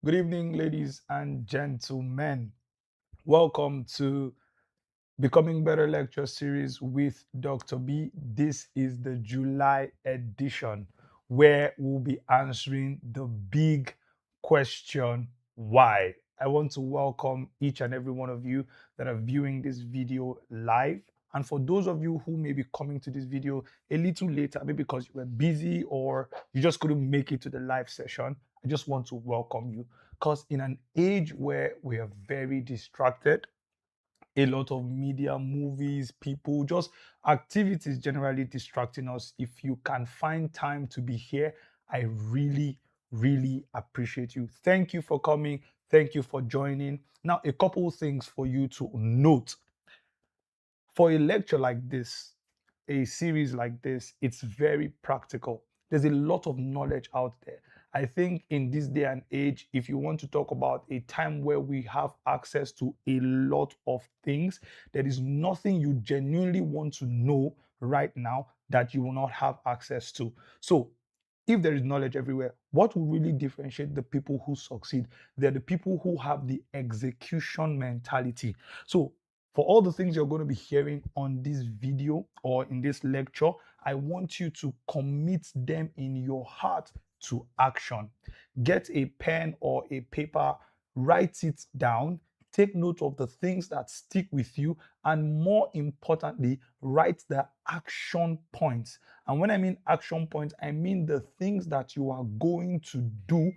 Good evening, ladies and gentlemen. Welcome to Becoming Better Lecture Series with Dr. B. This is the July edition where we'll be answering the big question why. I want to welcome each and every one of you that are viewing this video live. And for those of you who may be coming to this video a little later, maybe because you were busy or you just couldn't make it to the live session, I just want to welcome you. Because in an age where we are very distracted, a lot of media, movies, people, just activities generally distracting us. If you can find time to be here, I really, really appreciate you. Thank you for coming. Thank you for joining. Now, a couple things for you to note. For a lecture like this, a series like this, it's very practical. There's a lot of knowledge out there. I think in this day and age, if you want to talk about a time where we have access to a lot of things, there is nothing you genuinely want to know right now that you will not have access to. So, if there is knowledge everywhere, what will really differentiate the people who succeed? They're the people who have the execution mentality. So, for all the things you're going to be hearing on this video or in this lecture, I want you to commit them in your heart to action. Get a pen or a paper, write it down, take note of the things that stick with you, and more importantly, write the action points. And when I mean action points, I mean the things that you are going to do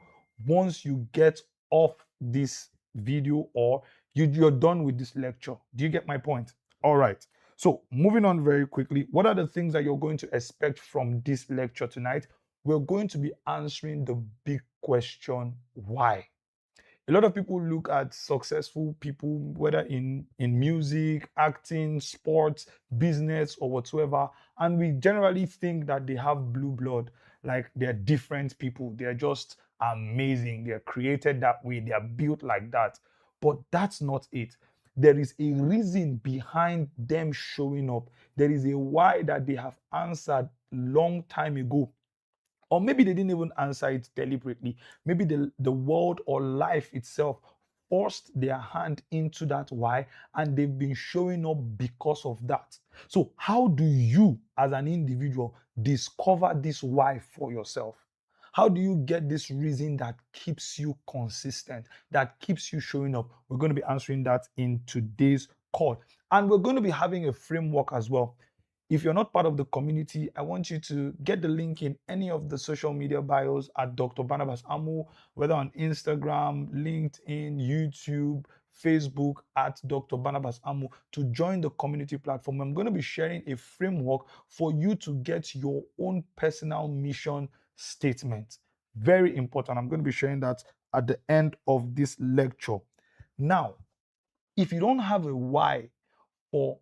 once you get off this video or you're done with this lecture. Do you get my point? All right. So moving on very quickly, what are the things that you're going to expect from this lecture tonight? We're going to be answering the big question, why? A lot of people look at successful people, whether in music, acting, sports, business, or whatsoever, and we generally think that they have blue blood, like they're different people. They're just amazing. They're created that way. They are built like that. But that's not it. There is a reason behind them showing up. There is a why that they have answered long time ago, or maybe they didn't even answer it deliberately. Maybe the world or life itself forced their hand into that why, and they've been showing up because of that. So, how do you, as an individual, discover this why for yourself? How do you get this reason that keeps you consistent, that keeps you showing up? We're going to be answering that in today's call. And we're going to be having a framework as well. If you're not part of the community, I want you to get the link in any of the social media bios at Dr. Barnabas Amu, whether on Instagram, LinkedIn, YouTube, Facebook at Dr. Barnabas Amu, to join the community platform. I'm going to be sharing a framework for you to get your own personal mission statement. Very important. I'm going to be sharing that at the end of this lecture. Now, if you don't have a why for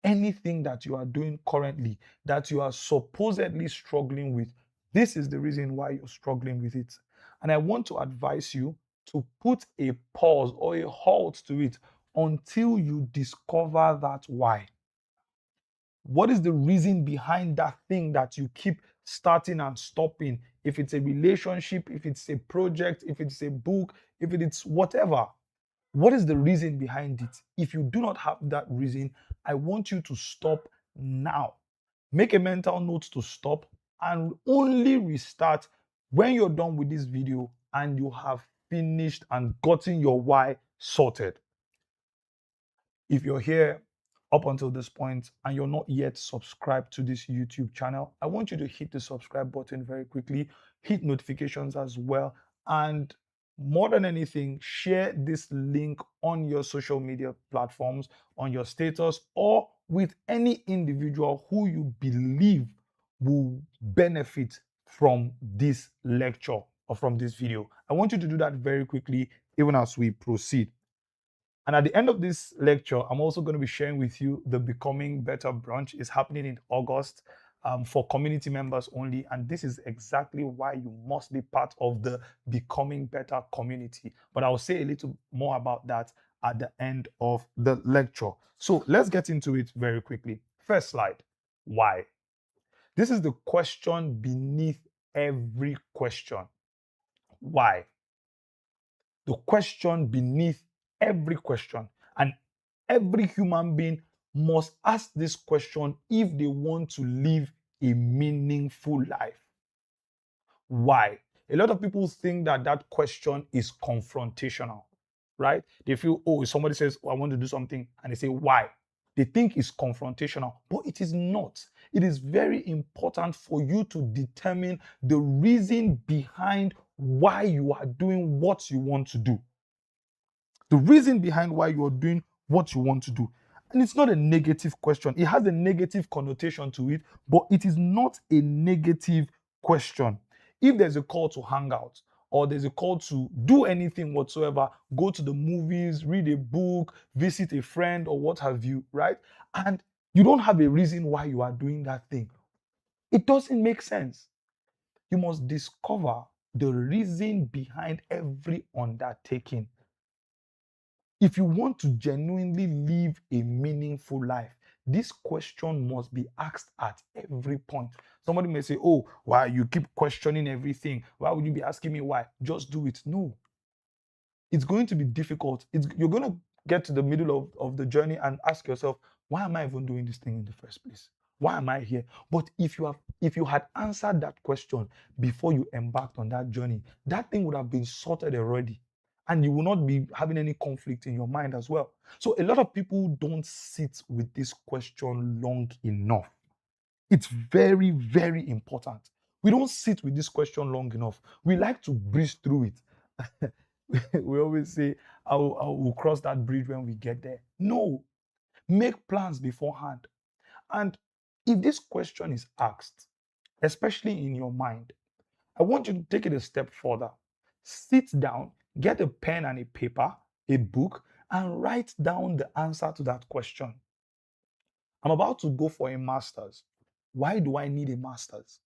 anything that you are doing currently that you are supposedly struggling with, this is the reason why you're struggling with it. And I want to advise you to put a pause or a halt to it until you discover that why. What is the reason behind that thing that you keep starting and stopping? If it's a relationship, if it's a project, if it's a book, if it's whatever, what is the reason behind it? If you do not have that reason, I want you to stop now. Make a mental note to stop and only restart when you're done with this video and you have finished and gotten your why sorted. If you're here up until this point and you're not yet subscribed to this YouTube channel, I want you to hit the subscribe button very quickly, hit notifications as well, and more than anything, share this link on your social media platforms, on your status, or with any individual who you believe will benefit from this lecture or from this video. I want you to do that very quickly, even as we proceed. And at the end of this lecture, I'm also going to be sharing with you the Becoming Better brunch. It's happening in August for community members only. And this is exactly why you must be part of the Becoming Better community. But I'll say a little more about that at the end of the lecture. So let's get into it very quickly. First slide, why? This is the question beneath every question. Why? the question beneath every question. And every human being must ask this question if they want to live a meaningful life. Why? A lot of people think that that question is confrontational, right? They feel, oh, if somebody says, oh, I want to do something, and they say, why? They think it's confrontational, but it is not. It is very important for you to determine the reason behind why you are doing what you want to do. The reason behind why you are doing what you want to do. And it's not a negative question. It has a negative connotation to it, but it is not a negative question. If there's a call to hang out, or there's a call to do anything whatsoever, go to the movies, read a book, visit a friend, or what have you, right? And you don't have a reason why you are doing that thing, it doesn't make sense. You must discover the reason behind every undertaking. If you want to genuinely live a meaningful life, this question must be asked at every point. Somebody may say, oh, why you keep questioning everything? Why would you be asking me why? Just do it. No, it's going to be difficult. You're going to get to the middle of the journey and ask yourself, why am I even doing this thing in the first place? Why am I here? But if you had answered that question before you embarked on that journey, that thing would have been sorted already. And you will not be having any conflict in your mind as well. So a lot of people don't sit with this question long enough. It's very, very important. We don't sit with this question long enough. We like to breeze through it. We always say, we'll cross that bridge when we get there. No, make plans beforehand. And if this question is asked, especially in your mind, I want you to take it a step further. Sit down, get a pen and a paper, a book, and write down the answer to that question. I'm about to go for a master's. Why do I need a master's?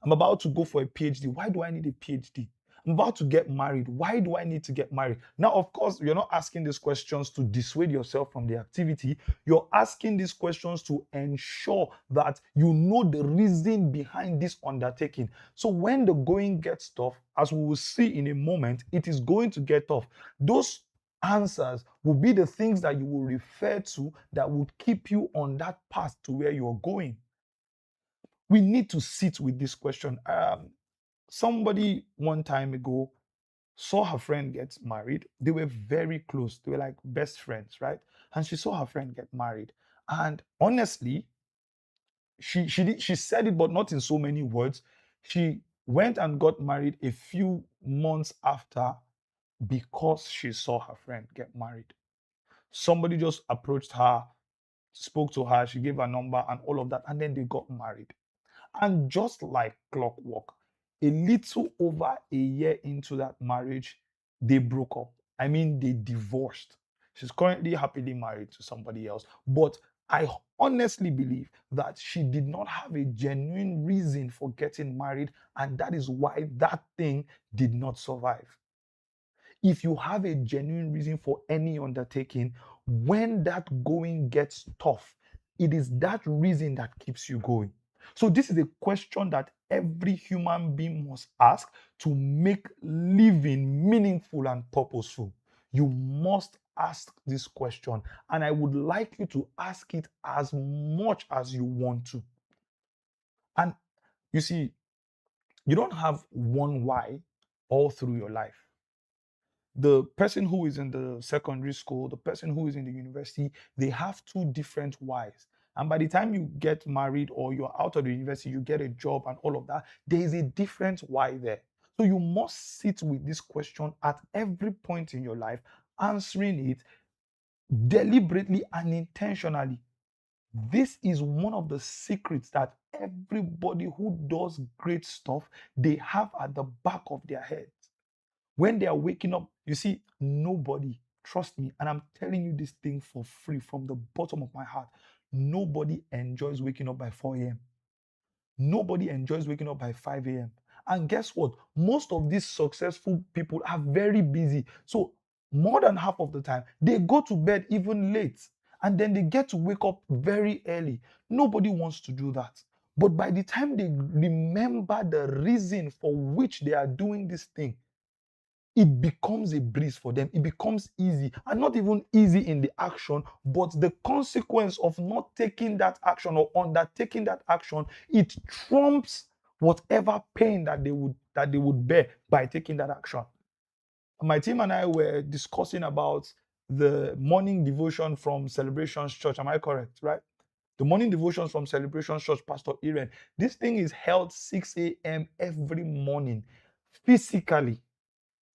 I'm about to go for a PhD. Why do I need a PhD? I'm about to get married. Why do I need to get married? Now, of course, you're not asking these questions to dissuade yourself from the activity. You're asking these questions to ensure that you know the reason behind this undertaking. So when the going gets tough, as we will see in a moment, it is going to get tough. Those answers will be the things that you will refer to that will keep you on that path to where you're going. We need to sit with this question. Somebody one time ago saw her friend get married. They were very close. They were like best friends, right? And she saw her friend get married. And honestly, she said it, but not in so many words. She went and got married a few months after because she saw her friend get married. Somebody just approached her, spoke to her, she gave her number and all of that, and then they got married. And just like clockwork, a little over a year into that marriage, they broke up. I mean, they divorced. She's currently happily married to somebody else. But I honestly believe that she did not have a genuine reason for getting married, and that is why that thing did not survive. If you have a genuine reason for any undertaking, when that going gets tough, it is that reason that keeps you going. So, this is a question that every human being must ask to make living meaningful and purposeful. You must ask this question, and I would like you to ask it as much as you want to. And you see, you don't have one why all through your life. The person who is in the secondary school, the person who is in the university, they have two different whys. And by the time you get married or you're out of the university, you get a job and all of that, there is a different why there. So you must sit with this question at every point in your life, answering it deliberately and intentionally. This is one of the secrets that everybody who does great stuff, they have at the back of their head. When they are waking up, you see, nobody, trust me, and I'm telling you this thing for free from the bottom of my heart. Nobody enjoys waking up by 4 a.m. Nobody enjoys waking up by 5 a.m. And guess what? Most of these successful people are very busy. So, more than half of the time, they go to bed even late and then they get to wake up very early. Nobody wants to do that. But by the time they remember the reason for which they are doing this thing, it becomes a breeze for them. It becomes easy, and not even easy in the action, but the consequence of not taking that action or undertaking that action, it trumps whatever pain that they would bear by taking that action. My team and I were discussing about the morning devotion from Celebrations Church. Am I correct? Right? The morning devotions from Celebrations Church, Pastor Iren. This thing is held 6 a.m. every morning. Physically,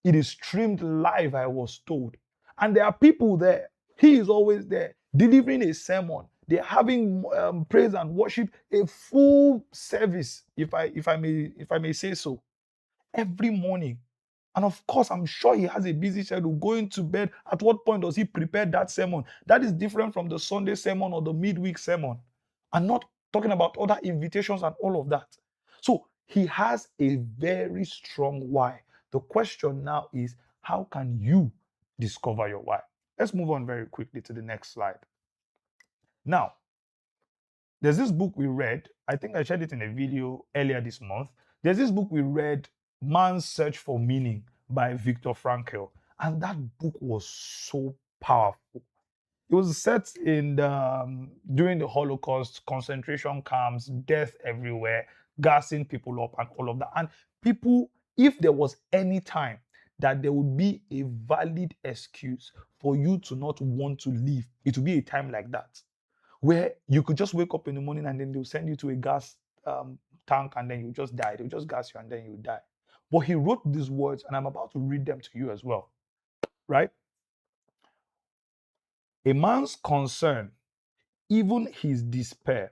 it is streamed live, I was told. And there are people there. He is always there delivering a sermon. They're having praise and worship, a full service, if I may say so, every morning. And of course, I'm sure he has a busy schedule going to bed. At what point does he prepare that sermon? That is different from the Sunday sermon or the midweek sermon. I'm not talking about other invitations and all of that. So he has a very strong why. The question now is, how can you discover your why? Let's move on very quickly to the next slide. Now, there's this book we read. I think I shared it in a video earlier this month. There's this book we read, Man's Search for Meaning by Viktor Frankl. And that book was so powerful. It was set in during the Holocaust, concentration camps, death everywhere, gassing people up and all of that. And people, if there was any time that there would be a valid excuse for you to not want to leave, it would be a time like that, where you could just wake up in the morning and then they'll send you to a gas tank and then you just die. They'll just gas you and then you die. But he wrote these words, and I'm about to read them to you as well, right? A man's concern, even his despair,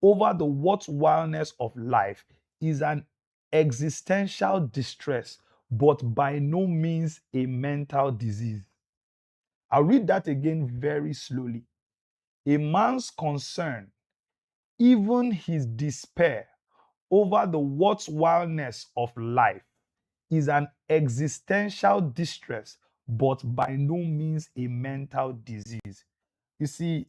over the worthwhileness of life is an existential distress, but by no means a mental disease. I'll read that again very slowly. A man's concern, even his despair over the worthwhileness of life is an existential distress, but by no means a mental disease. You see,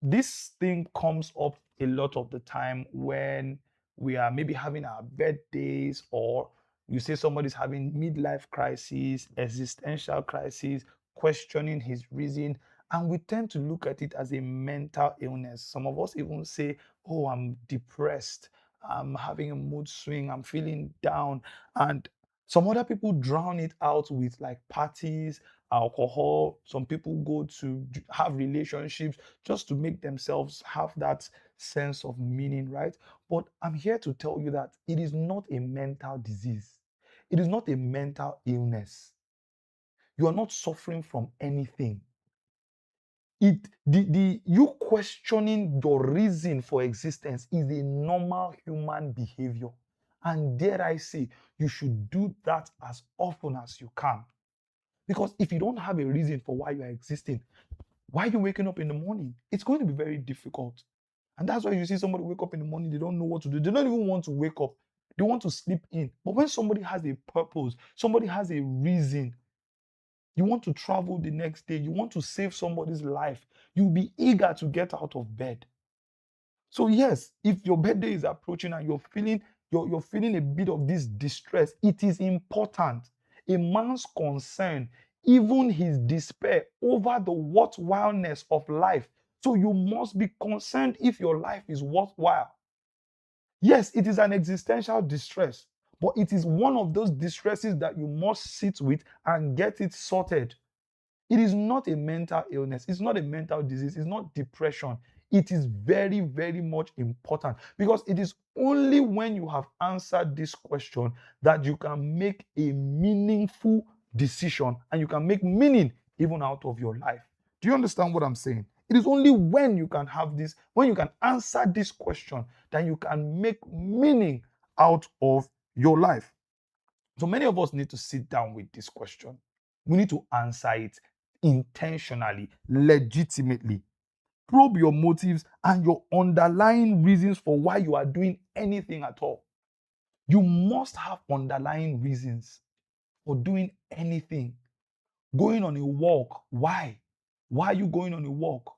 this thing comes up a lot of the time when we are maybe having our birthdays, or you say somebody's having midlife crisis, existential crisis, questioning his reason, and we tend to look at it as a mental illness. Some of us even say, oh, I'm depressed, I'm having a mood swing, I'm feeling down. And some other people drown it out with like parties, alcohol. Some people go to have relationships just to make themselves have that sense of meaning, right? But I'm here to tell you that it is not a mental disease. It is not a mental illness. You are not suffering from anything. You questioning your reason for existence is a normal human behavior. And dare I say, you should do that as often as you can. Because if you don't have a reason for why you are existing, why are you waking up in the morning? It's going to be very difficult. And that's why you see somebody wake up in the morning, they don't know what to do. They don't even want to wake up. They want to sleep in. But when somebody has a purpose, somebody has a reason, you want to travel the next day, you want to save somebody's life, you'll be eager to get out of bed. So yes, if your birthday is approaching and you're feeling a bit of this distress, it is important. A man's concern, even his despair over the worthwhileness of life. So you must be concerned if your life is worthwhile. Yes, it is an existential distress, but it is one of those distresses that you must sit with and get it sorted. It is not a mental illness. It's not a mental disease. It's not depression. It is very, very much important, because it is only when you have answered this question that you can make a meaningful decision and you can make meaning even out of your life. Do you understand what I'm saying? It is only when you can have this, when you can answer this question, that you can make meaning out of your life. So many of us need to sit down with this question. We need to answer it intentionally, legitimately. Probe your motives and your underlying reasons for why you are doing anything at all. You must have underlying reasons for doing anything. Going on a walk, why? Why are you going on a walk?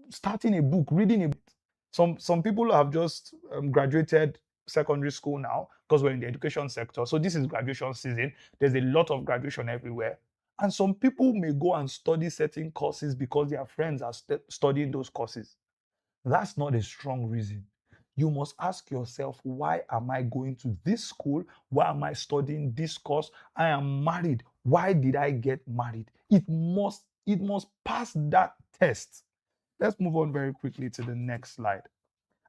Starting a book, reading a book. Some people have just graduated secondary school now because we're in the education sector. So this is graduation season. There's a lot of graduation everywhere. And some people may go and study certain courses because their friends are studying those courses. That's not a strong reason. You must ask yourself, why am I going to this school? Why am I studying this course? I am married. Why did I get married? It must pass that test. Let's move on very quickly to the next slide.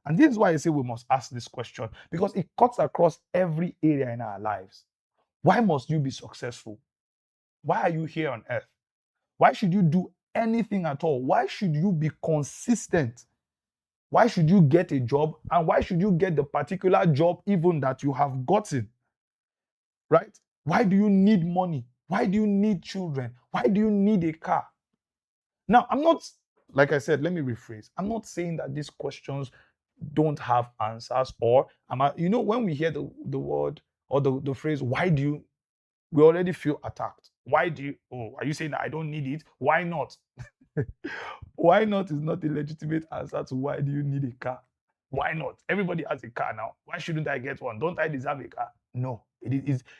And this is why I say we must ask this question, because it cuts across every area in our lives. Why must you be successful? Why are you here on earth? Why should you do anything at all? Why should you be consistent? Why should you get a job? And why should you get the particular job even that you have gotten? Right? Why do you need money? Why do you need children? Why do you need a car? Now, I'm not, like I said, let me rephrase. I'm not saying that these questions don't have answers, or when we hear the word or the phrase, why do you, we already feel attacked. Why do you, oh, are you saying that I don't need it? Why not? Why not is not a legitimate answer to why do you need a car? Why not? Everybody has a car now. Why shouldn't I get one? Don't I deserve a car? No,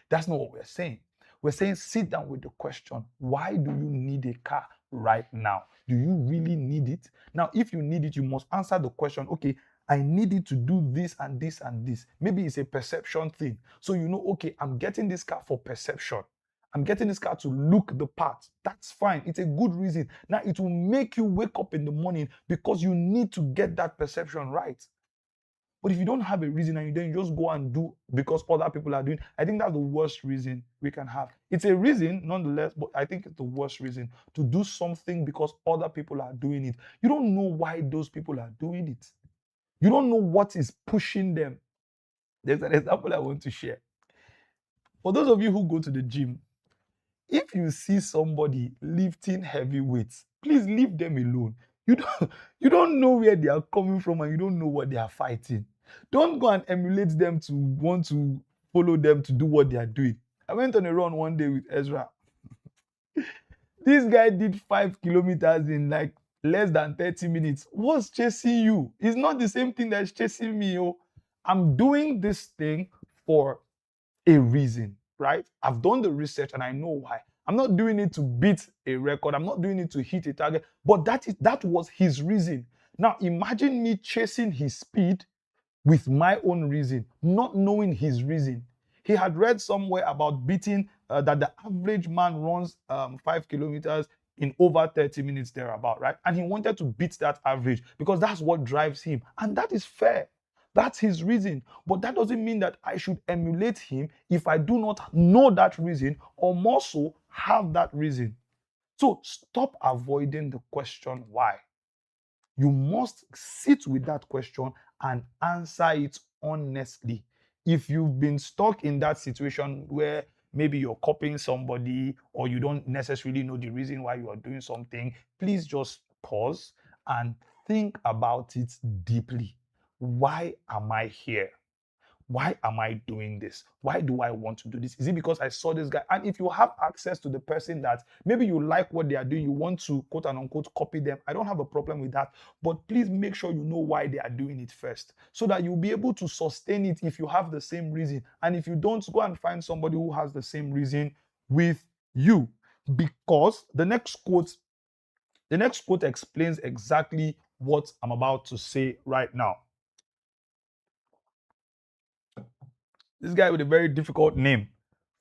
that's not what we're saying. We're saying sit down with the question, why do you need a car right now? Do you really need it? Now, if you need it, you must answer the question, okay, I need it to do this and this and this. Maybe it's a perception thing. So okay, I'm getting this car for perception. I'm getting this car to look the part. That's fine. It's a good reason. Now, it will make you wake up in the morning because you need to get that perception right. But if you don't have a reason and you just go and do because other people are doing, I think that's the worst reason we can have. It's a reason, nonetheless, but I think it's the worst reason to do something because other people are doing it. You don't know why those people are doing it. You don't know what is pushing them. There's an example I want to share. For those of you who go to the gym, if you see somebody lifting heavy weights, please leave them alone. You don't know where they are coming from and you don't know what they are fighting. Don't go and emulate them to want to follow them to do what they are doing. I went on a run one day with Ezra. This guy did 5 kilometers in like less than 30 minutes. What's chasing you? It's not the same thing that's chasing me. I'm doing this thing for a reason, right? I've done the research and I know why. I'm not doing it to beat a record. I'm not doing it to hit a target, but that was his reason. Now imagine me chasing his speed with my own reason, not knowing his reason. He had read somewhere about beating that the average man runs 5 kilometers in over 30 minutes thereabout, right? And he wanted to beat that average because that's what drives him. And that is fair. That's his reason. But that doesn't mean that I should emulate him if I do not know that reason or more so have that reason. So stop avoiding the question why. You must sit with that question and answer it honestly. If you've been stuck in that situation where maybe you're copying somebody or you don't necessarily know the reason why you are doing something, please just pause and think about it deeply. Why am I here? Why am I doing this? Why do I want to do this? Is it because I saw this guy? And if you have access to the person that maybe you like what they are doing, you want to quote and unquote copy them, I don't have a problem with that. But please make sure you know why they are doing it first so that you'll be able to sustain it if you have the same reason. And if you don't, go and find somebody who has the same reason with you. Because the next quote explains exactly what I'm about to say right now. This guy with a very difficult name,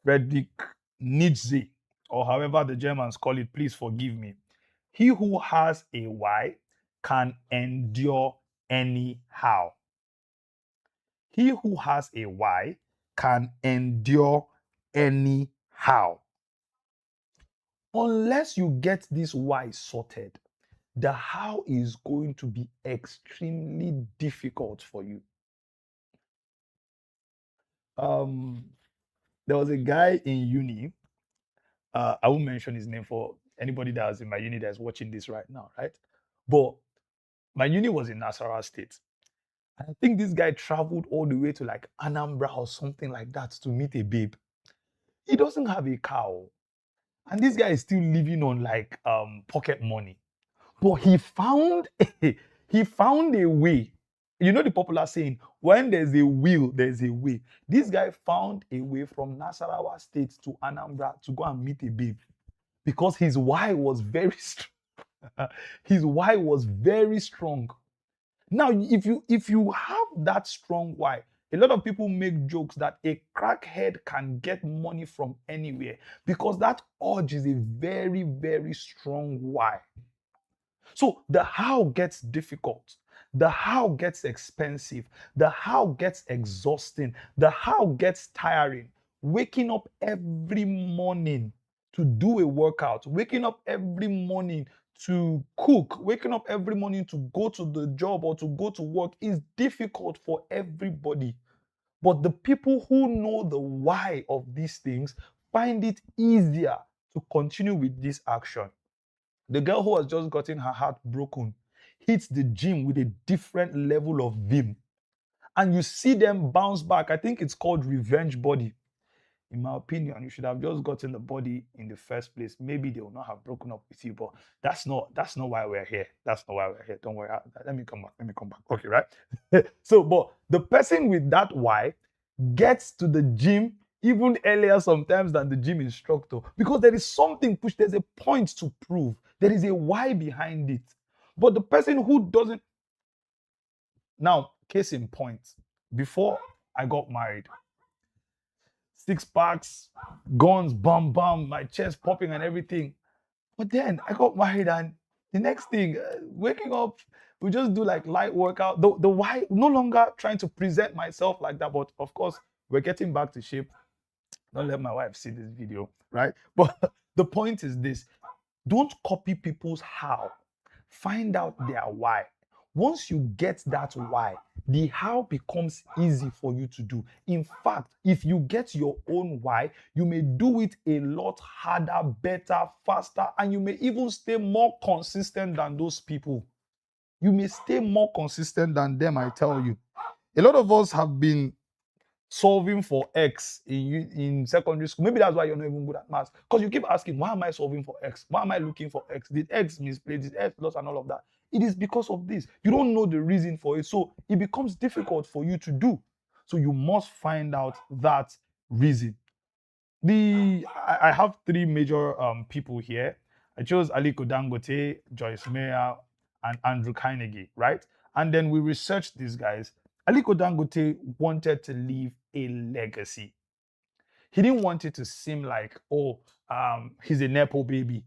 Friedrich Nietzsche, or however the Germans call it, please forgive me. He who has a why can endure anyhow. He who has a why can endure anyhow. Unless you get this why sorted, the how is going to be extremely difficult for you. There was a guy in uni. I won't mention his name for anybody that was in my uni that's watching this right now, right? But my uni was in Nasarawa State. I think this guy traveled all the way to like Anambra or something like that to meet a babe. He doesn't have a car. And this guy is still living on like pocket money. But he found a way You know the popular saying, when there's a will, there's a way. This guy found a way from Nasarawa State to Anambra to go and meet a babe because his why was very strong. His why was very strong. Now, if you have that strong why, a lot of people make jokes that a crackhead can get money from anywhere because that urge is a very, very strong why. So the how gets difficult. The how gets expensive. The how gets exhausting. The how gets tiring. Waking up every morning to do a workout, waking up every morning to cook, waking up every morning to go to the job or to go to work is difficult for everybody. But the people who know the why of these things find it easier to continue with this action. The girl who has just gotten her heart broken hits the gym with a different level of vim. And you see them bounce back. I think it's called revenge body. In my opinion, you should have just gotten the body in the first place. Maybe they will not have broken up with you, but that's not why we're here. That's not why we're here. Don't worry. Let me come back. Let me come back. Okay, right? So, but the person with that why gets to the gym even earlier sometimes than the gym instructor because there is something pushed. There's a point to prove. There is a why behind it. But the person who doesn't, now, case in point, before I got married, six packs, guns, bam, bam, my chest popping and everything. But then I got married and the next thing, waking up, we just do like light workout. The why, no longer trying to present myself like that. But of course, we're getting back to shape. Don't let my wife see this video, right? But the point is this: don't copy people's how. Find out their why. Once you get that why, the how becomes easy for you to do. In fact, if you get your own why, you may do it a lot harder, better, faster, and you may even stay more consistent than those people. You may stay more consistent than them, I tell you. A lot of us have been solving for X in secondary school. Maybe that's why you're not even good at maths. Because you keep asking, why am I solving for X? Why am I looking for X? Did X misplaced? Did X lost and all of that? It is because of this. You don't know the reason for it. So it becomes difficult for you to do. So you must find out that reason. I have three major people here. I chose Aliko Dangote, Joyce Meyer, and Andrew Carnegie, right? And then we researched these guys. Aliko Dangote wanted to leave a legacy. He didn't want it to seem like, oh, he's a Nepo baby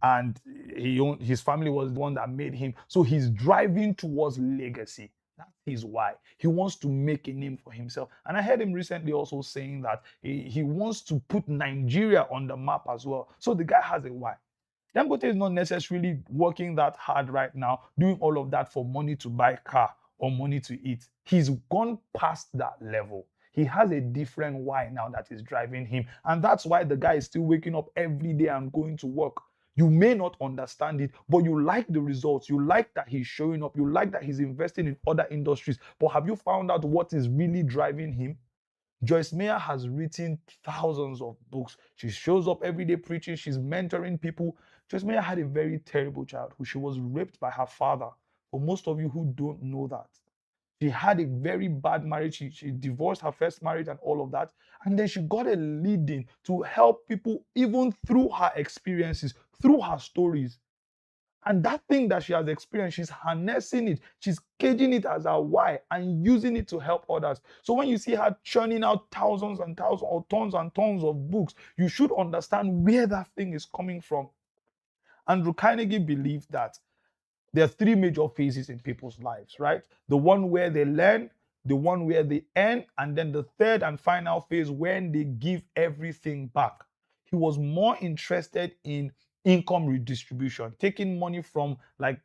and his family was the one that made him. So he's driving towards legacy. That's his why. He wants to make a name for himself. And I heard him recently also saying that he wants to put Nigeria on the map as well. So the guy has a why. Dangote is not necessarily working that hard right now, doing all of that for money to buy a car or money to eat. He's gone past that level. He has a different why now that is driving him. And that's why the guy is still waking up every day and going to work. You may not understand it, but you like the results. You like that he's showing up. You like that he's investing in other industries. But have you found out what is really driving him? Joyce Meyer has written thousands of books. She shows up every day preaching. She's mentoring people. Joyce Meyer had a very terrible childhood. She was raped by her father. For most of you who don't know that, she had a very bad marriage. She divorced her first marriage and all of that. And then she got a leading to help people even through her experiences, through her stories. And that thing that she has experienced, she's harnessing it, she's caging it as her why and using it to help others. So when you see her churning out thousands and thousands or tons and tons of books, you should understand where that thing is coming from. Andrew Carnegie believed that there are three major phases in people's lives, right? The one where they learn, the one where they earn, and then the third and final phase when they give everything back. He was more interested in income redistribution, taking money from like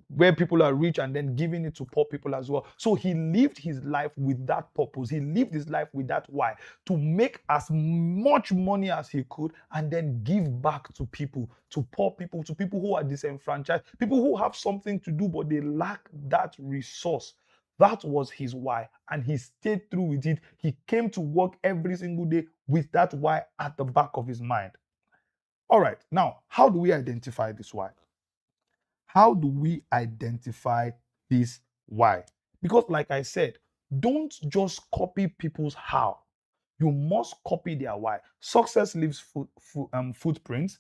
where people are rich and then giving it to poor people as well. So he lived his life with that purpose. He lived his life with that why, to make as much money as he could and then give back to people, to poor people, to people who are disenfranchised, people who have something to do but they lack that resource. That was his why, and he stayed through with it. He came to work every single day with that why at the back of his mind. All right, now, how do we identify this why? How do we identify this why? Because, like I said, don't just copy people's how. You must copy their why. Success leaves footprints,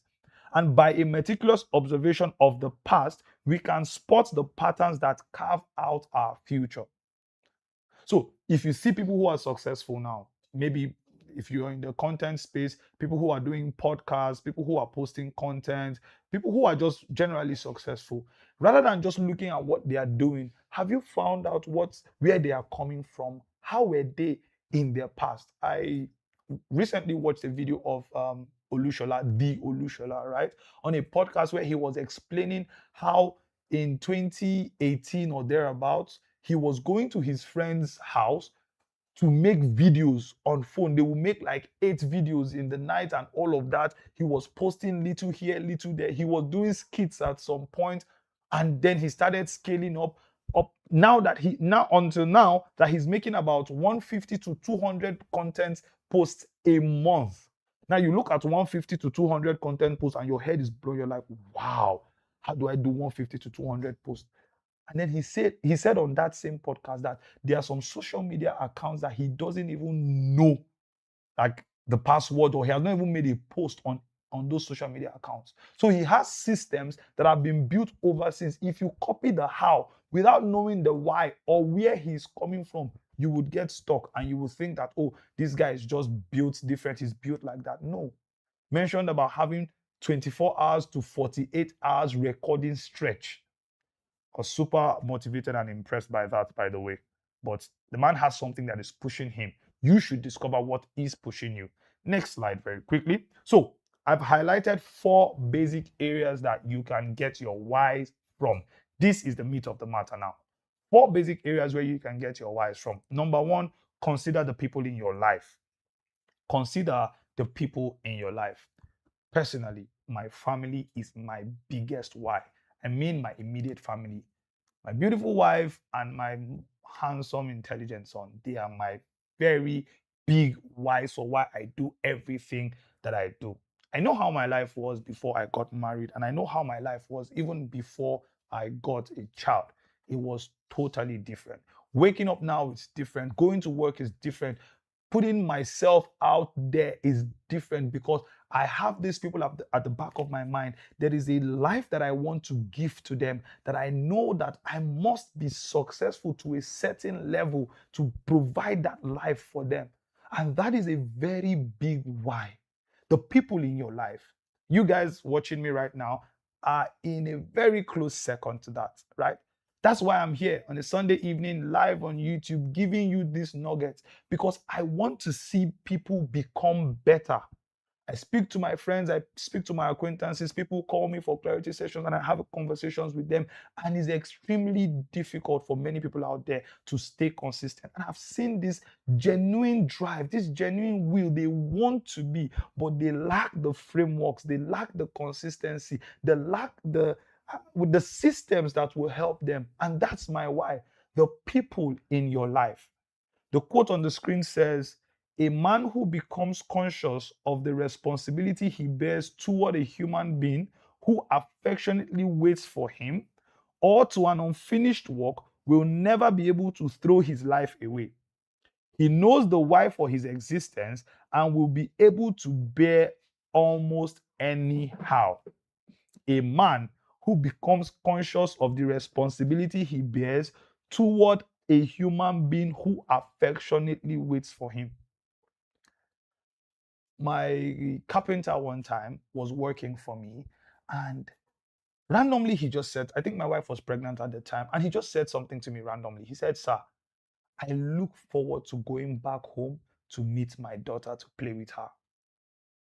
and by a meticulous observation of the past, we can spot the patterns that carve out our future. So if you see people who are successful now, maybe if you're in the content space, people who are doing podcasts, people who are posting content, people who are just generally successful, rather than just looking at what they are doing, have you found out where they are coming from? How were they in their past? I recently watched a video of the Olushola, right, on a podcast where he was explaining how in 2018 or thereabouts he was going to his friend's house to make videos on phone. They will make like 8 videos in the night and all of that. He was posting little here, little there. He was doing skits at some point, and then he started scaling up now until now that he's making about 150 to 200 content posts a month. Now you look at 150 to 200 content posts and your head is blown. You're like, wow, how do I do 150 to 200 posts? And then he said on that same podcast that there are some social media accounts that he doesn't even know, like the password, or he has not even made a post on those social media accounts. So he has systems that have been built overseas. If you copy the how without knowing the why or where he's coming from, you would get stuck and you would think that, oh, this guy is just built different. He's built like that. No. Mentioned about having 24 hours to 48 hours recording stretch. I was super motivated and impressed by that, by the way. But the man has something that is pushing him. You should discover what is pushing you. Next slide, very quickly. So I've highlighted 4 basic areas that you can get your whys from. This is the meat of the matter now. 4 basic areas where you can get your whys from. Number 1, consider the people in your life. Consider the people in your life. Personally, my family is my biggest why. I mean my immediate family. My beautiful wife and my handsome, intelligent son, they are my very big why. So why I do everything that I do. I know how my life was before I got married, and I know how my life was even before I got a child. It was totally different. Waking up now is different. Going to work is different. Putting myself out there is different because I have these people at the back of my mind. There is a life that I want to give to them, that I know that I must be successful to a certain level to provide that life for them. And that is a very big why. The people in your life, you guys watching me right now, are in a very close second to that, right? That's why I'm here on a Sunday evening live on YouTube giving you these nuggets, because I want to see people become better. I speak to my friends, I speak to my acquaintances, people call me for clarity sessions and I have conversations with them. And it's extremely difficult for many people out there to stay consistent. And I've seen this genuine drive, this genuine will. They want to be, but they lack the frameworks, they lack the consistency, they lack with the systems that will help them. And that's my why. The people in your life. The quote on the screen says, a man who becomes conscious of the responsibility he bears toward a human being who affectionately waits for him or to an unfinished work will never be able to throw his life away. He knows the why for his existence and will be able to bear almost anyhow. A man who becomes conscious of the responsibility he bears toward a human being who affectionately waits for him. My carpenter one time was working for me, and randomly he just said, I think my wife was pregnant at the time, and he just said something to me randomly. He said, sir, I look forward to going back home to meet my daughter to play with her.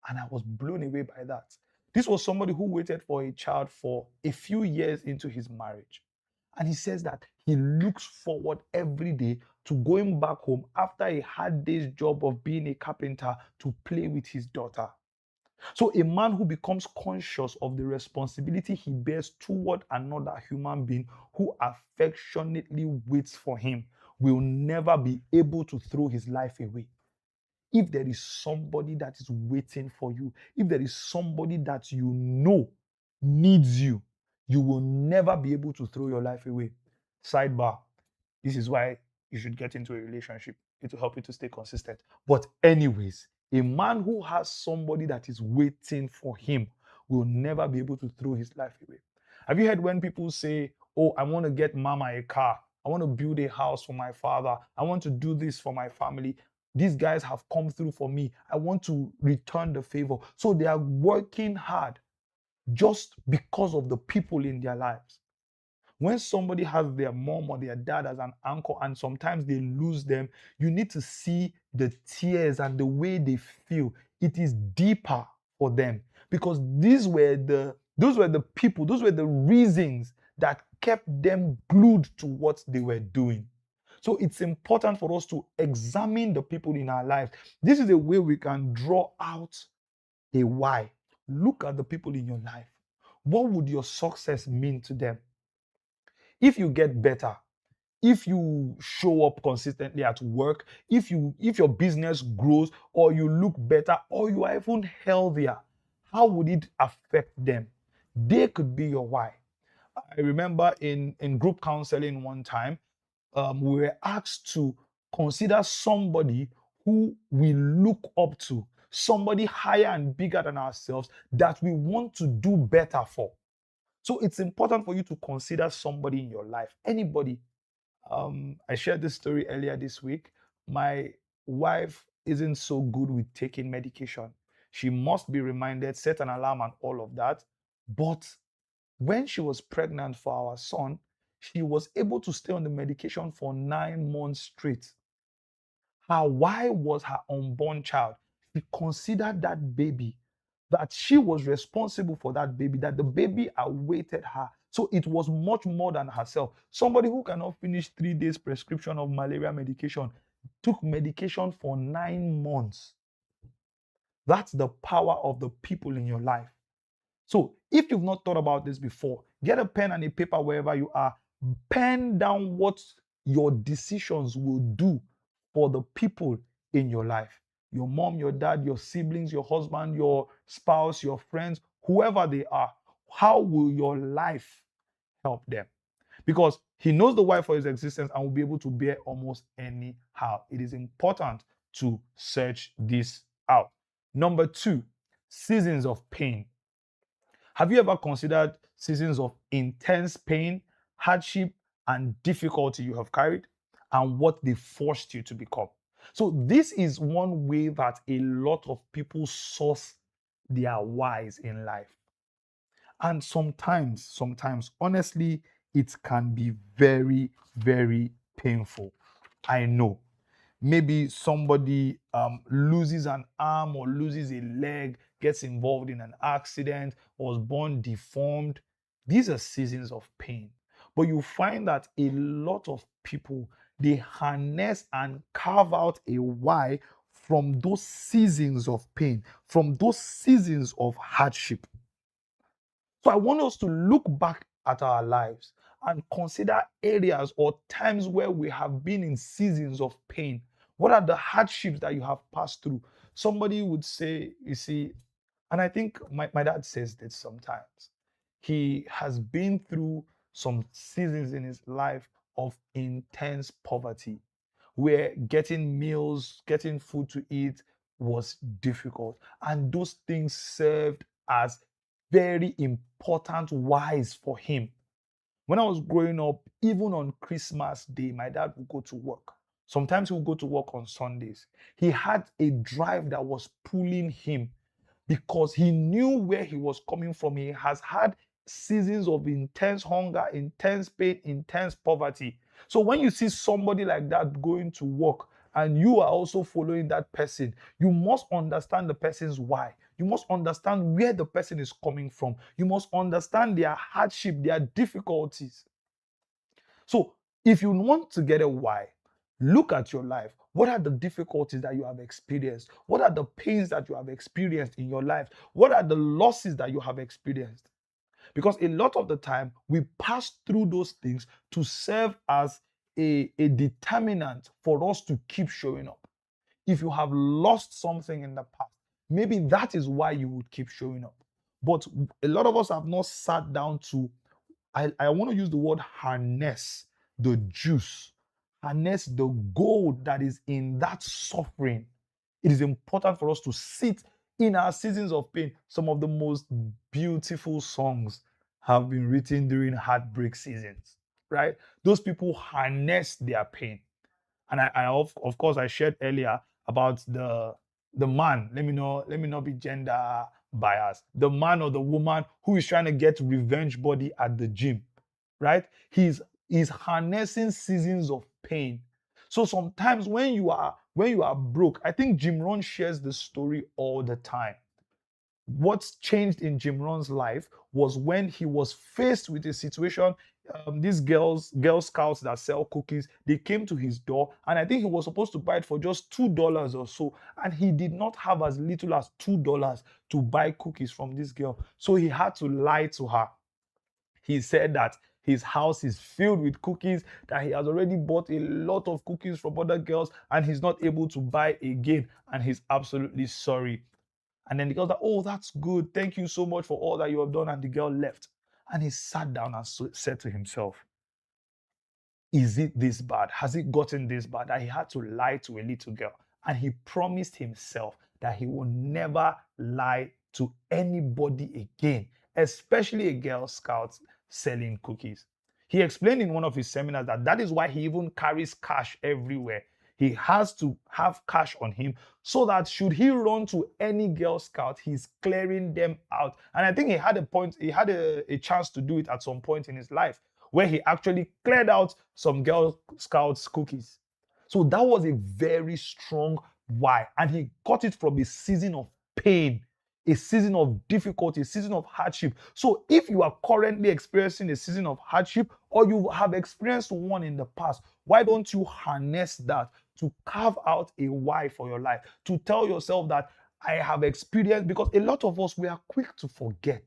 And I was blown away by that. This was somebody who waited for a child for a few years into his marriage. And he says that he looks forward every day to going back home after a hard day's job of being a carpenter to play with his daughter. So a man who becomes conscious of the responsibility he bears toward another human being who affectionately waits for him will never be able to throw his life away. If there is somebody that is waiting for you, if there is somebody that you know needs you, you will never be able to throw your life away. Sidebar. This is why you should get into a relationship. It will help you to stay consistent. But, anyways, a man who has somebody that is waiting for him will never be able to throw his life away. Have you heard when people say, "Oh, I want to get mama a car. I want to build a house for my father. I want to do this for my family. These guys have come through for me. I want to return the favor." So they are working hard just because of the people in their lives. When somebody has their mom or their dad as an anchor and sometimes they lose them, you need to see the tears and the way they feel. It is deeper for them because those were the people, those were the reasons that kept them glued to what they were doing. So it's important for us to examine the people in our lives. This is a way we can draw out a why. Look at the people in your life. What would your success mean to them? If you get better, if you show up consistently at work, if your business grows or you look better or you are even healthier, how would it affect them? They could be your why. I remember in group counseling one time, we were asked to consider somebody who we look up to, somebody higher and bigger than ourselves that we want to do better for. So it's important for you to consider somebody in your life, anybody. I shared this story earlier this week. My wife isn't so good with taking medication. She must be reminded, set an alarm, and all of that. But when she was pregnant for our son, she was able to stay on the medication for 9 months straight. Her why was her unborn child. She considered that baby, that she was responsible for that baby, that the baby awaited her. So it was much more than herself. Somebody who cannot finish 3 days prescription of malaria medication took medication for 9 months. That's the power of the people in your life. So if you've not thought about this before, get a pen and a paper wherever you are. Pen down what your decisions will do for the people in your life. Your mom, your dad, your siblings, your husband, your spouse, your friends, whoever they are. How will your life help them? Because he knows the why for his existence and will be able to bear almost anyhow. It is important to search this out. Number 2, seasons of pain. Have you ever considered seasons of intense pain, hardship, and difficulty you have carried and what they forced you to become? So, this is one way that a lot of people source their whys in life. And sometimes, honestly, it can be very, very painful. I know. Maybe somebody loses an arm or loses a leg, gets involved in an accident, was born deformed. These are seasons of pain. But you find that a lot of people, they harness and carve out a why from those seasons of pain, from those seasons of hardship. So I want us to look back at our lives and consider areas or times where we have been in seasons of pain. What are the hardships that you have passed through? Somebody would say, you see, and I think my dad says this sometimes. He has been through some seasons in his life of intense poverty where getting meals, getting food to eat was difficult. And those things served as very important whys for him. When I was growing up, even on Christmas Day, my dad would go to work. Sometimes he would go to work on Sundays. He had a drive that was pulling him because he knew where he was coming from. He has had seasons of intense hunger, intense pain, intense poverty. So when you see somebody like that going to work and you are also following that person, you must understand the person's why. You must understand where the person is coming from. You must understand their hardship, their difficulties. So if you want to get a why, look at your life. What are the difficulties that you have experienced? What are the pains that you have experienced in your life? What are the losses that you have experienced? Because a lot of the time, we pass through those things to serve as a determinant for us to keep showing up. If you have lost something in the past, maybe that is why you would keep showing up. But a lot of us have not sat down to, I want to use the word harness the juice harness the gold that is in that suffering. It is important for us to sit in our seasons of pain. Some of the most beautiful songs have been written during heartbreak seasons, right? Those people harness their pain. And of course I shared earlier about the man. Let me not be gender biased. The man or the woman who is trying to get revenge body at the gym, right? He's harnessing seasons of pain. So sometimes when you are broke, I think Jim Rohn shares the story all the time. What's changed in Jim Rohn's life was when he was faced with a situation. These girl scouts that sell cookies, they came to his door, and I think he was supposed to buy it for just $2 or so, and he did not have as little as $2 to buy cookies from this girl, so he had to lie to her. He said that his house is filled with cookies, that he has already bought a lot of cookies from other girls, and he's not able to buy again, and he's absolutely sorry. And then the girl's like, oh, that's good. Thank you so much for all that you have done. And the girl left. And he sat down and said to himself, is it this bad? Has it gotten this bad that he had to lie to a little girl? And he promised himself that he will never lie to anybody again, especially a Girl Scout selling cookies. He explained in one of his seminars that that is why he even carries cash everywhere. He has to have cash on him so that should he run to any Girl Scout, he's clearing them out. And I think he had a chance to do it at some point in his life where he actually cleared out some Girl Scouts cookies. So that was a very strong why. And he got it from a season of pain, a season of difficulty, a season of hardship. So if you are currently experiencing a season of hardship or you have experienced one in the past, why don't you harness that to carve out a why for your life? To tell yourself that I have experienced, because a lot of us, we are quick to forget.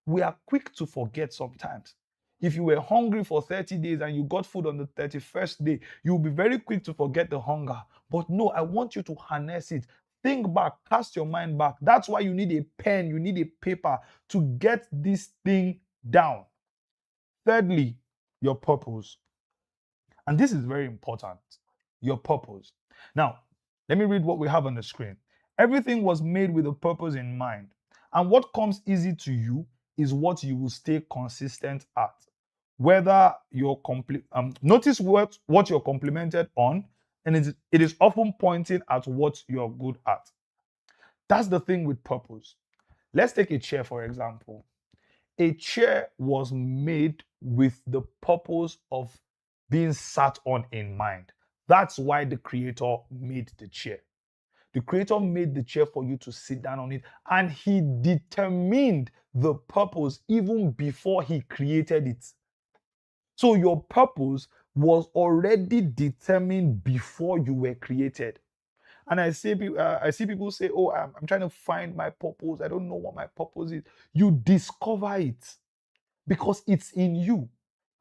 We are quick to forget sometimes. If you were hungry for 30 days and you got food on the 31st day, you'll be very quick to forget the hunger. But no, I want you to harness it. Think back, cast your mind back. That's why you need a pen, you need a paper to get this thing down. Thirdly, your purpose. And this is very important. Your purpose. Now, let me read what we have on the screen. Everything was made with a purpose in mind. And what comes easy to you is what you will stay consistent at. Whether you're notice what you're complimented on, and it is often pointing at what you're good at. That's the thing with purpose. Let's take a chair, for example. A chair was made with the purpose of being sat on in mind. That's why the creator made the chair. The creator made the chair for you to sit down on it, and he determined the purpose even before he created it. So your purpose was already determined before you were created. And I see people say, oh, I'm trying to find my purpose. I don't know what my purpose is. You discover it because it's in you.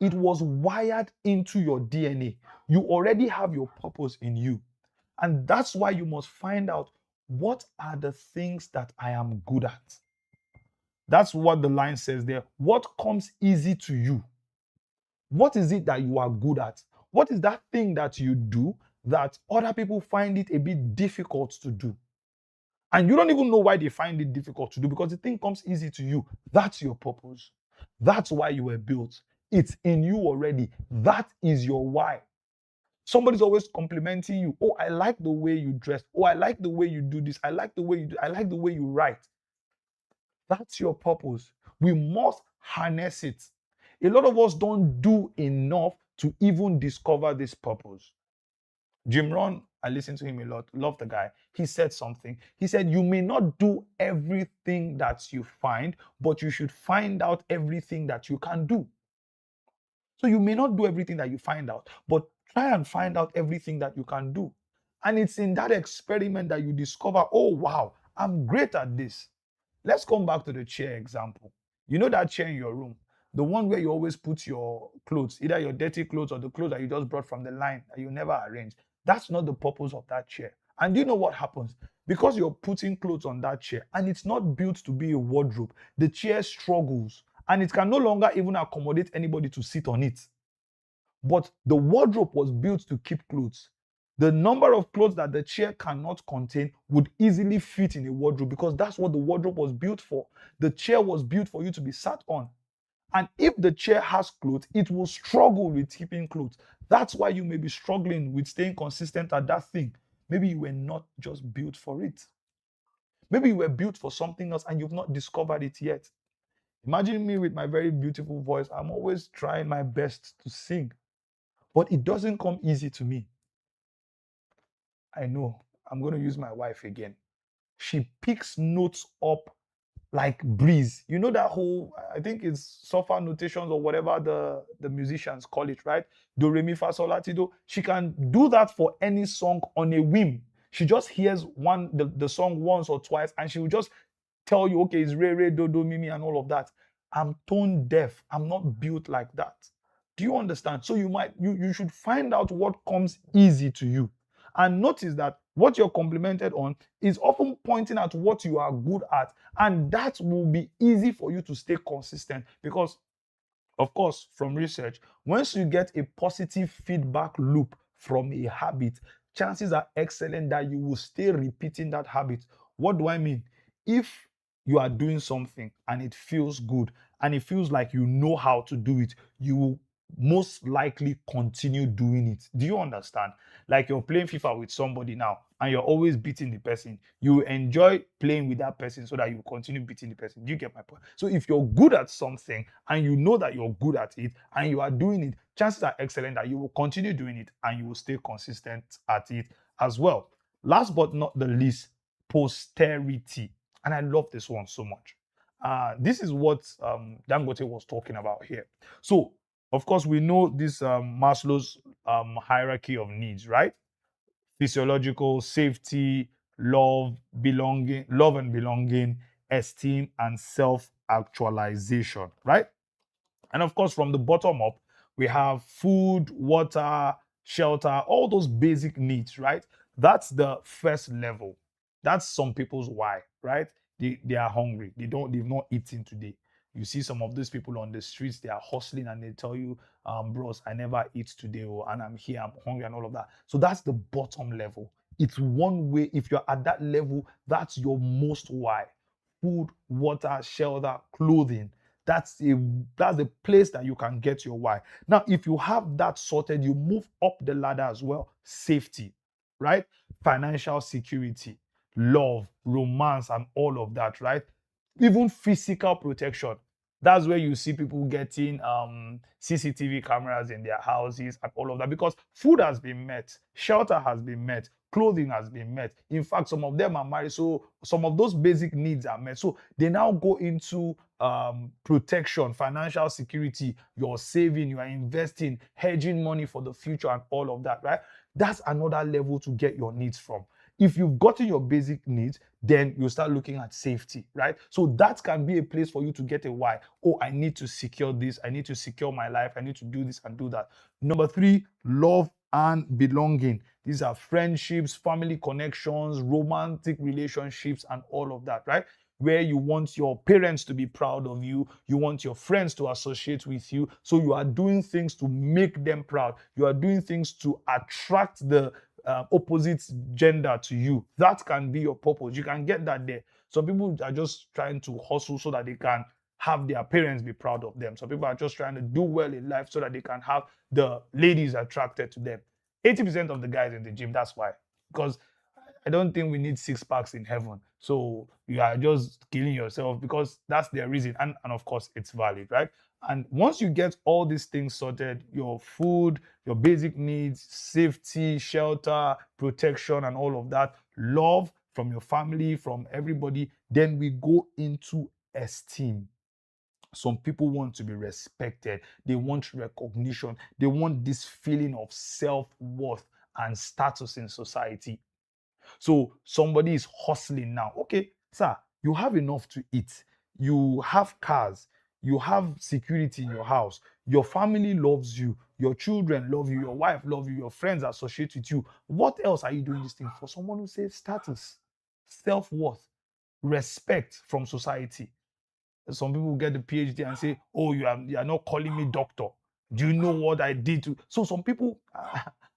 It was wired into your DNA. You already have your purpose in you. And that's why you must find out, what are the things that I am good at? That's what the line says there. What comes easy to you? What is it that you are good at? What is that thing that you do that other people find it a bit difficult to do? And you don't even know why they find it difficult to do, because the thing comes easy to you. That's your purpose. That's why you were built. It's in you already. That is your why. Somebody's always complimenting you. Oh, I like the way you dress. Oh, I like the way you do this. I like the way you do. I like the way you write. That's your purpose. We must harness it. A lot of us don't do enough to even discover this purpose. Jim Rohn, I listen to him a lot, love the guy. He said something. He said, you may not do everything that you find, but you should find out everything that you can do. So you may not do everything that you find out, but try and find out everything that you can do. And it's in that experiment that you discover, oh, wow, I'm great at this. Let's come back to the chair example. You know that chair in your room, the one where you always put your clothes, either your dirty clothes or the clothes that you just brought from the line that you never arrange. That's not the purpose of that chair. And do you know what happens? Because you're putting clothes on that chair and it's not built to be a wardrobe, the chair struggles and it can no longer even accommodate anybody to sit on it. but the wardrobe was built to keep clothes. The number of clothes that the chair cannot contain would easily fit in a wardrobe because that's what the wardrobe was built for. The chair was built for you to be sat on. And if the chair has clothes, it will struggle with keeping clothes. That's why you may be struggling with staying consistent at that thing. Maybe you were not just built for it. Maybe you were built for something else and you've not discovered it yet. Imagine me with my very beautiful voice. I'm always trying my best to sing, but it doesn't come easy to me. I know. I'm going to use my wife again. She picks notes up like breeze. You know that whole, I think it's sofa notations or whatever the musicians call it, right? Do, re, mi, fa, sol, la, ti, do. She can do that for any song on a whim. She just hears the song once or twice and she will just tell you, okay, it's re, re, do, do, mi, mi, and all of that. I'm tone deaf. I'm not built like that. Do you understand? So you should find out what comes easy to you. And notice that what you're complimented on is often pointing at what you are good at. And that will be easy for you to stay consistent because, of course, from research, once you get a positive feedback loop from a habit, chances are excellent that you will stay repeating that habit. What do I mean? If you are doing something and it feels good and it feels like you know how to do it, you will most likely continue doing it. Do you understand? Like you're playing FIFA with somebody now and you're always beating the person. You enjoy playing with that person so that you continue beating the person. Do you get my point? So if you're good at something and you know that you're good at it and you are doing it, chances are excellent that you will continue doing it and you will stay consistent at it as well. Last but not the least, posterity. And I love this one so much. This is what Dangote was talking about here. So, of course, we know this Maslow's hierarchy of needs, right? Physiological, safety, love and belonging, esteem, and self-actualization, right? And of course, from the bottom up, we have food, water, shelter, all those basic needs, right? That's the first level. That's some people's why, right? They are hungry. They've not eaten today. You see some of those people on the streets, they are hustling and they tell you, bros, I never eat today, and I'm here, I'm hungry, and all of that. So that's the bottom level. It's one way. If you're at that level, that's your most why. Food, water, shelter, clothing. That's a place that you can get your why. Now, if you have that sorted, you move up the ladder as well. Safety, right? Financial security, love, romance, and all of that, right? Even physical protection. That's where you see people getting CCTV cameras in their houses and all of that because food has been met, shelter has been met, clothing has been met. In fact, some of them are married, so some of those basic needs are met. So they now go into protection, financial security, you're saving, you are investing, hedging money for the future, and all of that, right? That's another level to get your needs from. If you've gotten your basic needs, then you start looking at safety, right? So that can be a place for you to get a why. Oh, I need to secure this. I need to secure my life. I need to do this and do that. Number 3, love and belonging. These are friendships, family connections, romantic relationships, and all of that, right? Where you want your parents to be proud of you, you want your friends to associate with you. So you are doing things to make them proud. You are doing things to attract the opposite gender to you. That can be your purpose. You can get that there. Some people are just trying to hustle so that they can have their parents be proud of them. Some people are just trying to do well in life so that they can have the ladies attracted to them. 80% of the guys in the gym, that's why. Because I don't think we need six packs in heaven. So you are just killing yourself because that's their reason. And of course, it's valid, right? And once you get all these things sorted, your food, your basic needs, safety, shelter, protection, and all of that, love from your family, from everybody, then we go into esteem. Some people want to be respected. They want recognition. They want this feeling of self-worth and status in society. So somebody is hustling now. Okay, sir, you have enough to eat. You have cars. You have security in your house. Your family loves you. Your children love you. Your wife loves you. Your friends associate with you. What else are you doing this thing for? Someone who says status, self-worth, respect from society. Some people get the PhD and say, oh, you are not calling me doctor. Do you know what I did to? So some people,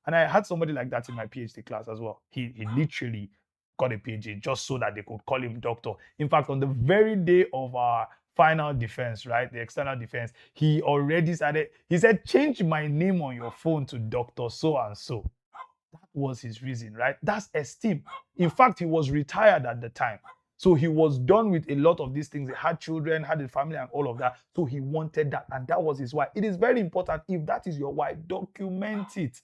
and I had somebody like that in my PhD class as well. He literally got a PhD just so that they could call him doctor. In fact, on the very day of our final defense, right, the external defense, he already started. He said, "Change my name on your phone to Doctor So and So." That was his reason, right? That's esteem. In fact, he was retired at the time. So he was done with a lot of these things. He had children, had a family, and all of that. So he wanted that. And that was his why. It is very important. If that is your why, document it.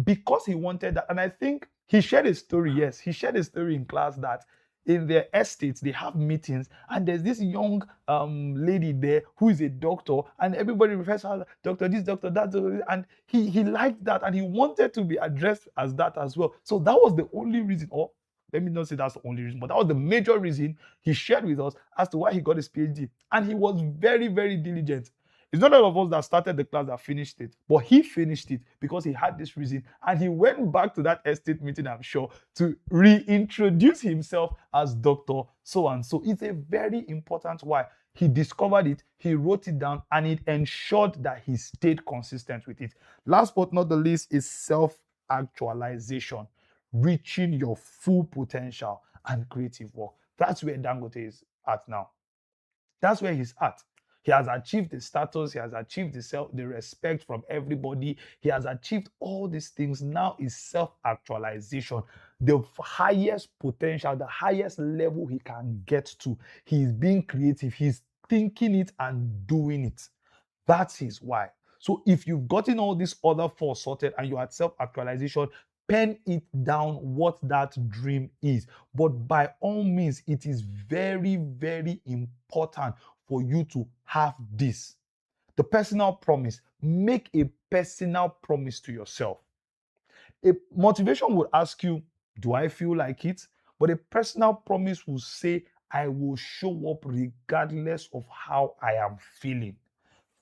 Because he wanted that. And I think he shared a story. Yes, he shared a story in class that in their estates they have meetings, and there's this young lady there who is a doctor, and everybody refers to her doctor this, doctor that, and he liked that, and he wanted to be addressed as that as well. So that was the only reason, or let me not say that's the only reason, but that was the major reason he shared with us as to why he got his PhD. And he was very, very diligent. It's not all of us that started the class that finished it, but he finished it because he had this reason. And he went back to that estate meeting, I'm sure, to reintroduce himself as Dr. So and so. It's a very important why. He discovered it, he wrote it down, and it ensured that he stayed consistent with it. Last but not the least is self actualization, reaching your full potential and creative work. That's where Dangote is at now. That's where he's at. He has achieved the status, he has achieved the respect from everybody. He has achieved all these things. Now is self-actualization. The highest potential, the highest level he can get to. He's being creative. He's thinking it and doing it. That's his why. So if you've gotten all these other four sorted and you're at self-actualization, pen it down what that dream is. But by all means, it is very, very important for you to have this. The personal promise. Make a personal promise to yourself. A motivation would ask you, do I feel like it? But a personal promise will say, I will show up regardless of how I am feeling.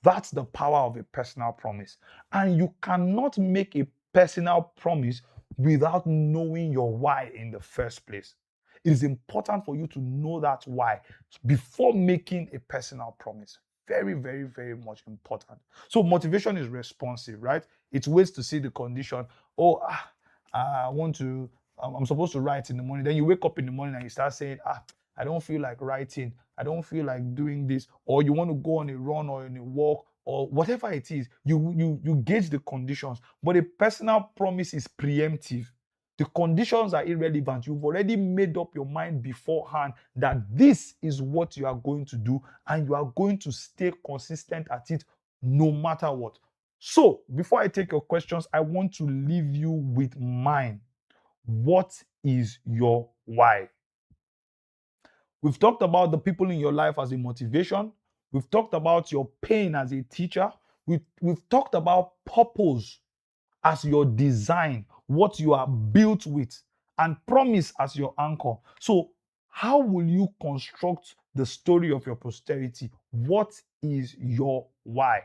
That's the power of a personal promise. And you cannot make a personal promise without knowing your why in the first place. It is important for you to know that why before making a personal promise. Very, very, very much important. So motivation is responsive, right? It waits to see the condition. Oh, I want to, I'm supposed to write in the morning. Then you wake up in the morning and you start saying, I don't feel like writing. I don't feel like doing this. Or you want to go on a run or on a walk or whatever it is. You gauge the conditions. But a personal promise is preemptive. The conditions are irrelevant. You've already made up your mind beforehand that this is what you are going to do, and you are going to stay consistent at it no matter what. So, before I take your questions, I want to leave you with mine. What is your why? We've talked about the people in your life as a motivation. We've talked about your pain as a teacher. We've talked about purpose as your design, what you are built with, and promise as your anchor. So, how will you construct the story of your posterity? What is your why?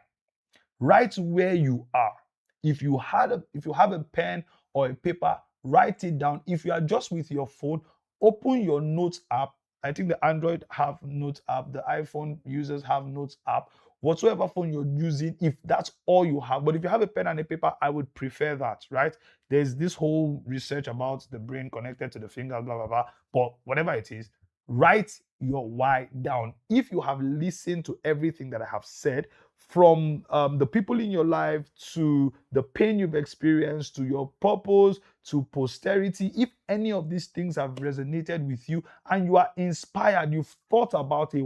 Write where you are. If you have a pen or a paper, write it down. If you are just with your phone, open your notes app. I think the Android have notes app, the iPhone users have notes app. Whatsoever phone you're using, if that's all you have, but if you have a pen and a paper, I would prefer that, right? There's this whole research about the brain connected to the finger, blah blah blah. But whatever it is, write your why down. If you have listened to everything that I have said, from the people in your life to the pain you've experienced to your purpose to posterity, if any of these things have resonated with you and you are inspired, you've thought about a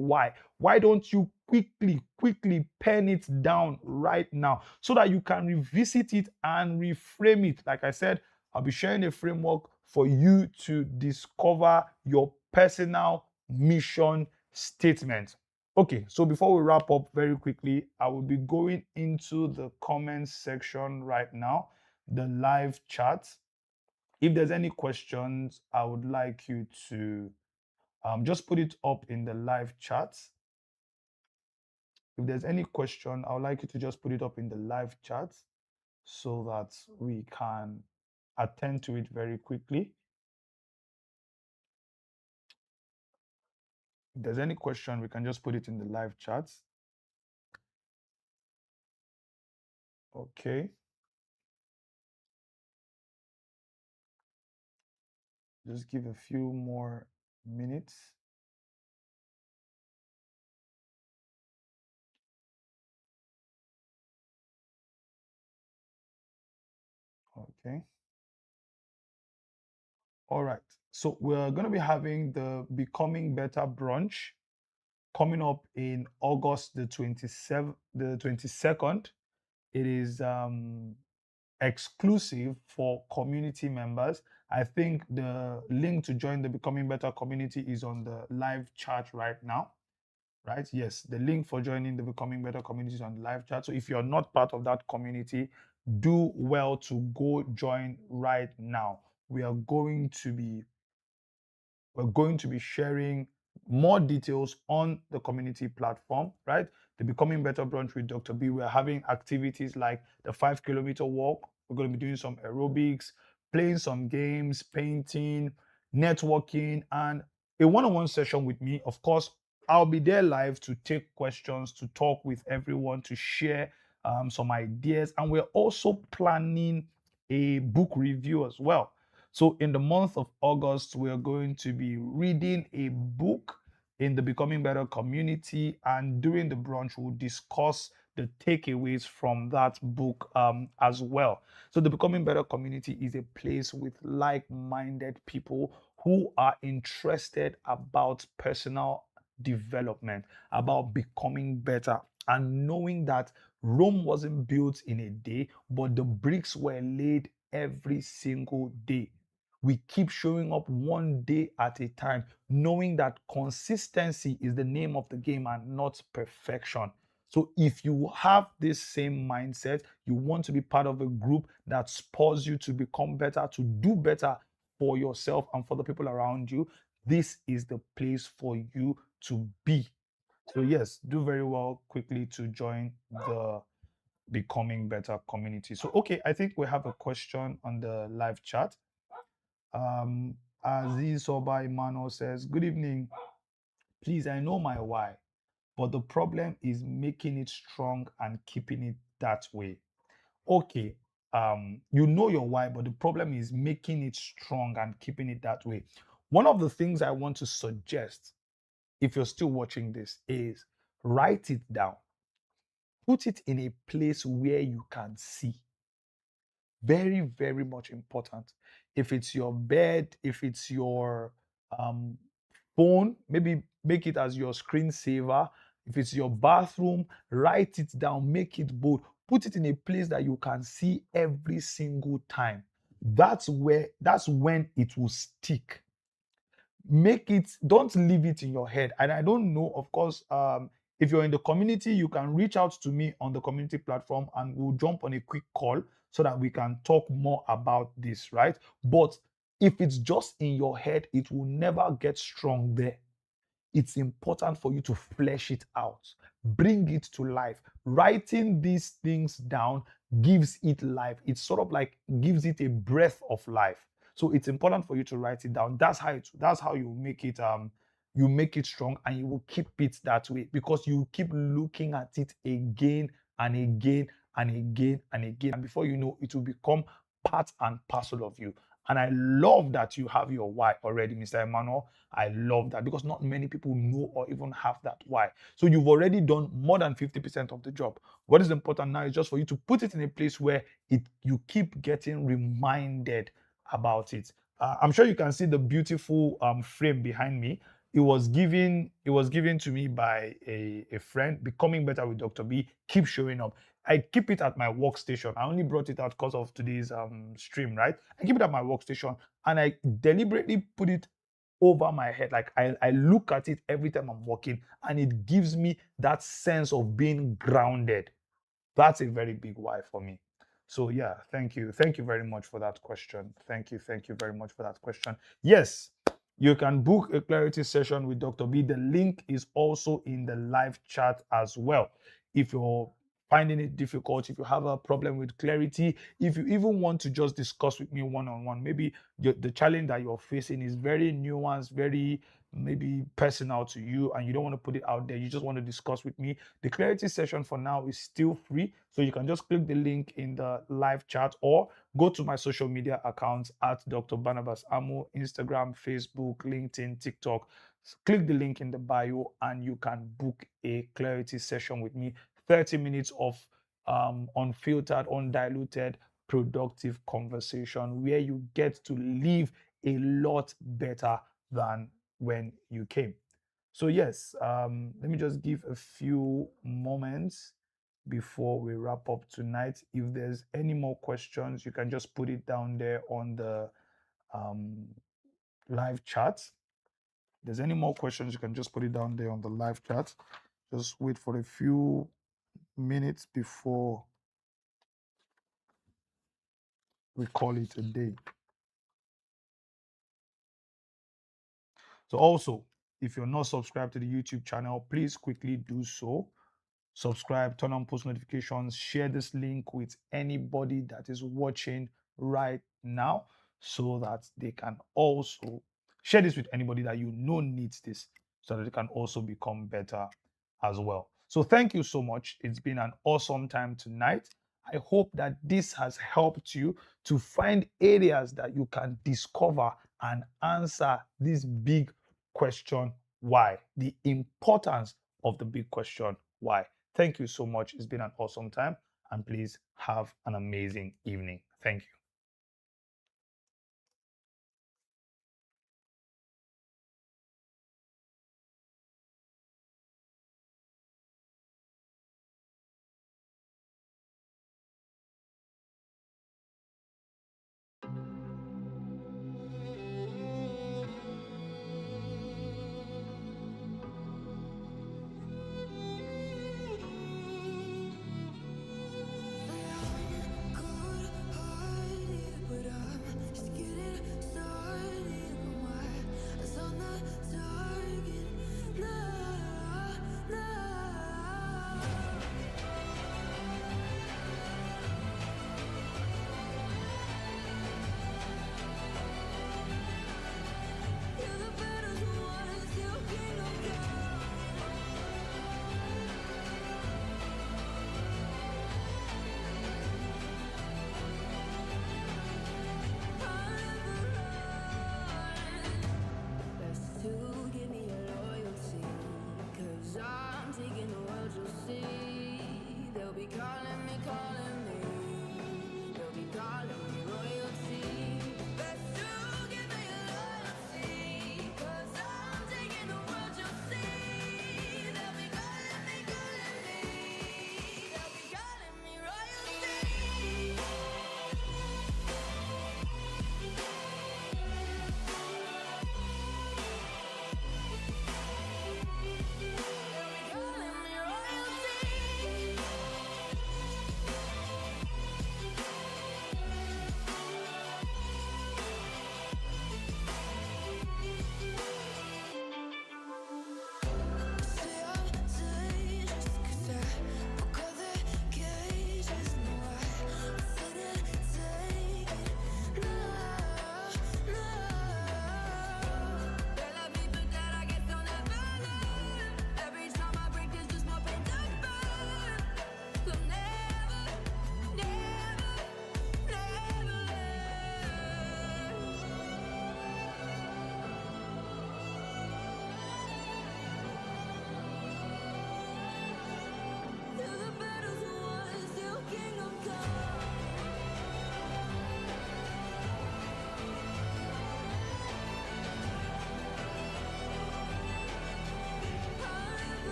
why don't you quickly pen it down right now so that you can revisit it and reframe it? Like I said, I'll be sharing a framework for you to discover your personal mission statement. Okay, so before we wrap up very quickly, I will be going into the comments section right now, the live chat. If there's any questions, I would like you to just put it up in the live chat. If there's any question, I would like you to just put it up in the live chat so that we can attend to it very quickly. If there's any question, we can just put it in the live chat. Okay. Just give a few more minutes. Okay. All right. So we're going to be having the Becoming Better brunch coming up in August the 27th, the 22nd. It is exclusive for community members. I think the link to join the Becoming Better community is on the live chat right now. Right? Yes, the link for joining the Becoming Better community is on the live chat. So if you're not part of that community, do well to go join right now. We are going to be we're going to be sharing more details on the community platform, right? The Becoming Better Brunch with Dr. B. We're having activities like the 5 kilometer walk. We're going to be doing some aerobics, playing some games, painting, networking, and a one on one session with me. Of course, I'll be there live to take questions, to talk with everyone, to share some ideas. And we're also planning a book review as well. So, in the month of August, we are going to be reading a book in the Becoming Better community. And during the brunch, we'll discuss the takeaways from that book as well. So, the Becoming Better community is a place with like minded people who are interested about personal development, about becoming better, and knowing that Rome wasn't built in a day, but the bricks were laid every single day. We keep showing up one day at a time, knowing that consistency is the name of the game and not perfection. So, if you have this same mindset, you want to be part of a group that spurs you to become better, to do better for yourself and for the people around you, this is the place for you to be. So, yes, do very well quickly to join the Becoming Better community. So, okay, I think we have a question on the live chat. Um, Aziz Soba Emmanuel says, good evening. Please, I know my why, but the problem is making it strong and keeping it that way. Okay, you know your why, but the problem is making it strong and keeping it that way. One of the things I want to suggest, if you're still watching this, is write it down. Put it in a place where you can see. Very, very much important. If it's your bed, if it's your um, phone, maybe make it as your screensaver. If it's your bathroom, write it down, make it bold, put it in a place that you can see every single time. That's when it will stick. Make it, don't leave it in your head. And I don't know, of course, if you're in the community, you can reach out to me on the community platform and we'll jump on a quick call so that we can talk more about this, right? But if it's just in your head, it will never get strong there. It's important for you to flesh it out, bring it to life. Writing these things down gives it life. It's sort of like gives it a breath of life. So it's important for you to write it down. That's how you make it you make it strong, and you will keep it that way because you keep looking at it again and again and again and again. And before you know, it will become part and parcel of you. And I love that you have your why already, Mr. Emmanuel. I love that because not many people know or even have that why. So you've already done more than 50% of the job. What is important now is just for you to put it in a place where you keep getting reminded about it. I'm sure you can see the beautiful frame behind me. It was given to me by a friend. Becoming Better with Dr. B. Keep showing up. I keep it at my workstation. I only brought it out because of today's stream, right? I keep it at my workstation and I deliberately put it over my head. Like I look at it every time I'm walking, and it gives me that sense of being grounded. That's a very big why for me. So yeah, thank you. Thank you very much for that question. Thank you very much for that question. Yes, you can book a clarity session with Dr. B. The link is also in the live chat as well. If you're finding it difficult, if you have a problem with clarity, if you even want to just discuss with me one on one, maybe the challenge that you're facing is very nuanced, very maybe personal to you, and you don't want to put it out there, you just want to discuss with me, the clarity session for now is still free. So you can just click the link in the live chat or go to my social media accounts at Dr. Barnabas Amu, Instagram, Facebook, LinkedIn, TikTok. Click the link in the bio and you can book a clarity session with me. 30 minutes of unfiltered, undiluted, productive conversation where you get to live a lot better than when you came. So, yes, let me just give a few moments before we wrap up tonight. If there's any more questions, you can just put it down there on the um, live chat. If there's any more questions, you can just put it down there on the live chat. Just wait for a few minutes before we call it a day. So also, if you're not subscribed to the YouTube channel, please quickly do so. Subscribe, turn on post notifications, share this link with anybody that is watching right now so that they can also share this with anybody that you know needs this so that they can also become better as well. So thank you so much. It's been an awesome time tonight. I hope that this has helped you to find areas that you can discover and answer this big question why, the importance of the big question why. Thank you so much. It's been an awesome time. And please have an amazing evening. Thank you.